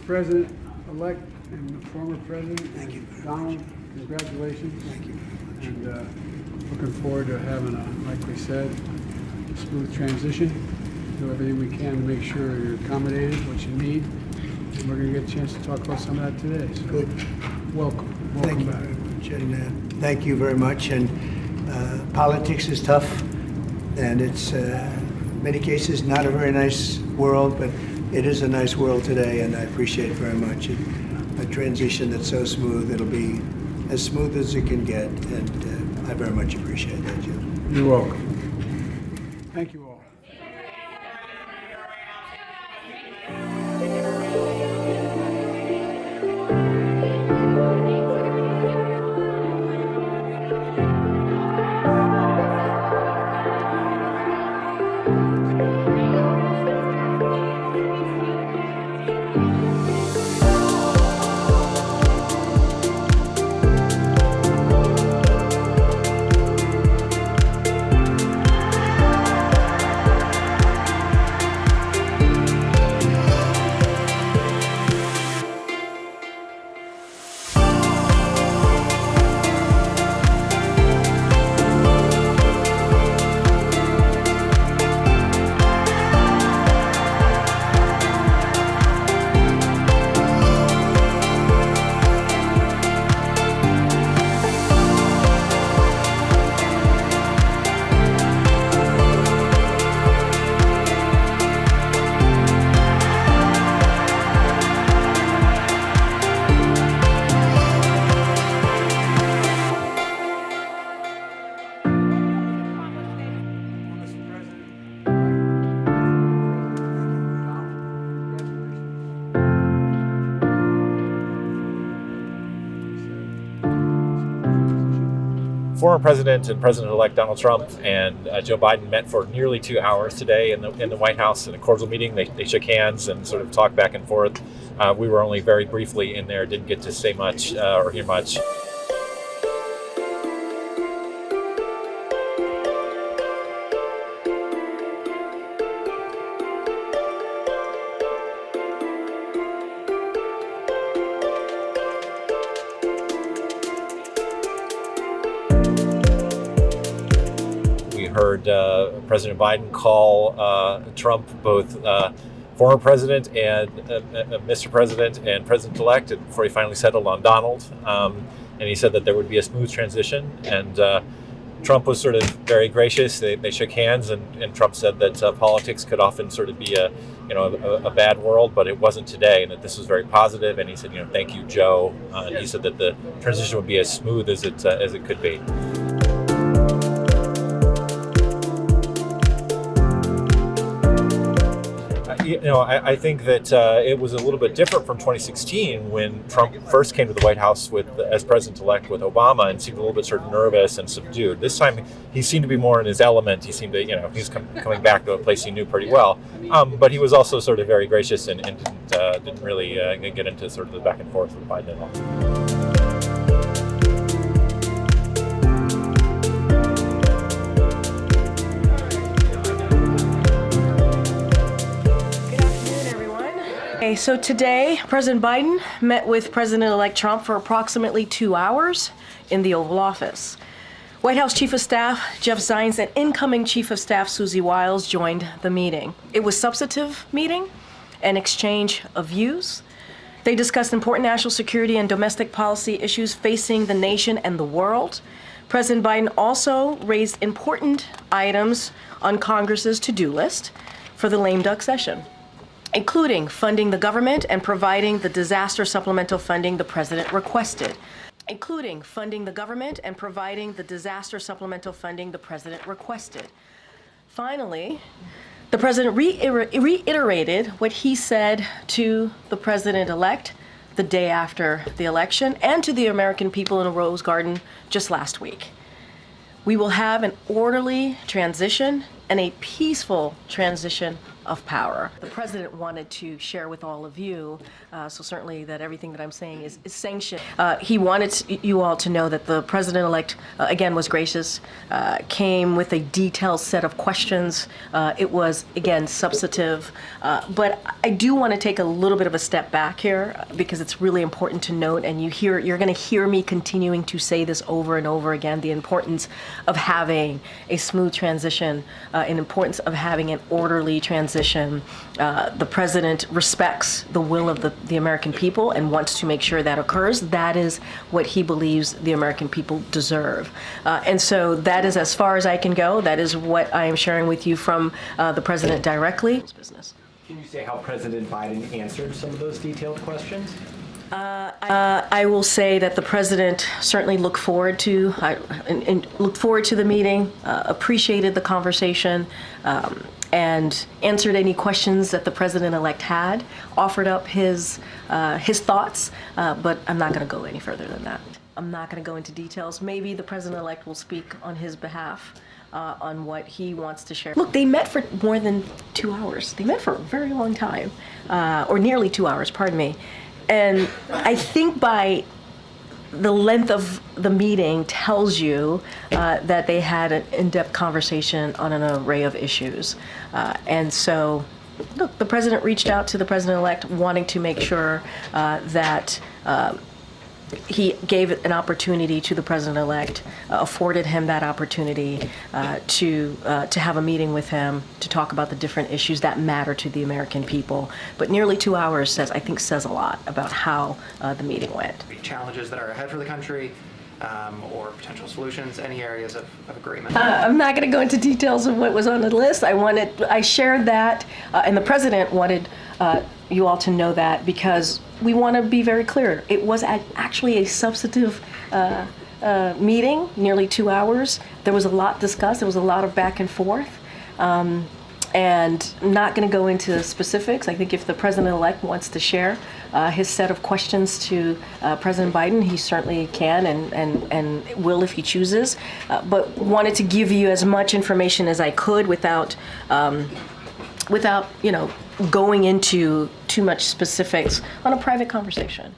President-elect and former President. Thank you. Donald, congratulations. Thank you. And looking forward to having like we said, a smooth transition. Do everything we can to make sure you're accommodated, what you need. And we're going to get a chance to talk about some of that today. So Good. Welcome. Thank you Back. very much. And thank you very much. And politics is tough, and it's in many cases not a very nice world, but it is a nice world today, and I appreciate it very much. A transition that's so smooth, it'll be as smooth as it can get, and I very much appreciate that, Jim. You're welcome. Thank you all. Former President and President-elect Donald Trump and Joe Biden met for nearly 2 hours today in the White House in a cordial meeting. They shook hands and sort of talked back and forth. We were only very briefly in there, didn't get to say much or hear much. Heard President Biden call Trump both former president and Mr. President and President-elect before he finally settled on Donald. And he said that there would be a smooth transition. And Trump was sort of very gracious. They shook hands, and Trump said that politics could often sort of be a bad world, but it wasn't today, and that this was very positive. And he said, thank you, Joe. And he said that the transition would be as smooth as it could be. I think that it was a little bit different from 2016 when Trump first came to the White House as president-elect with Obama and seemed a little bit sort of nervous and subdued. This time, he seemed to be more in his element. He seemed to, he's coming back to a place he knew pretty well. But he was also sort of very gracious and didn't really get into sort of the back and forth with Biden at all. So today, President Biden met with President-elect Trump for approximately 2 hours in the Oval Office. White House Chief of Staff Jeff Zients and incoming Chief of Staff Susie Wiles joined the meeting. It was a substantive meeting, an exchange of views. They discussed important national security and domestic policy issues facing the nation and the world. President Biden also raised important items on Congress's to-do list for the lame duck session, including funding the government and providing the disaster supplemental funding the president requested. Finally, the president reiterated what he said to the president-elect the day after the election and to the American people in a Rose Garden just last week. We will have an orderly transition and a peaceful transition of power. The president wanted to share with all of you, so certainly that everything that I'm saying is sanctioned. He wanted you all to know that the president-elect, again, was gracious, came with a detailed set of questions. It was, again, substantive. But I do want to take a little bit of a step back here because it's really important to note, and you're going to hear me continuing to say this over and over again, the importance of having a smooth transition, an importance of having an orderly transition. The president respects the will of the American people and wants to make sure that occurs. That is what he believes the American people deserve. And so that is as far as I can go. That is what I am sharing with you from the president directly. Business. Can you say how President Biden answered some of those detailed questions? I will say that the president certainly looked forward to the meeting, appreciated the conversation, and answered any questions that the president-elect had, offered up his thoughts, but I'm not going to go any further than that. I'm not going to go into details. Maybe the president-elect will speak on his behalf on what he wants to share. Look, they met for more than 2 hours. They met for a very long time, or nearly 2 hours, pardon me. And I think by the length of the meeting tells you that they had an in-depth conversation on an array of issues. And so, look, the president reached out to the president-elect wanting to make sure that he gave an opportunity to the president-elect, afforded him that opportunity to have a meeting with him to talk about the different issues that matter to the American people. But nearly 2 hours says a lot about how the meeting went. Challenges that are ahead for the country, or potential solutions, any areas of agreement? I'm not going to go into details of what was on the list. I shared that, and the president wanted you all to know that because we want to be very clear. It was actually a substantive meeting, nearly 2 hours. There was a lot discussed. There was a lot of back and forth. And I'm not going to go into specifics. I think if the president-elect wants to share his set of questions to President Biden, he certainly can and will if he chooses. But wanted to give you as much information as I could without going into too much specifics on a private conversation.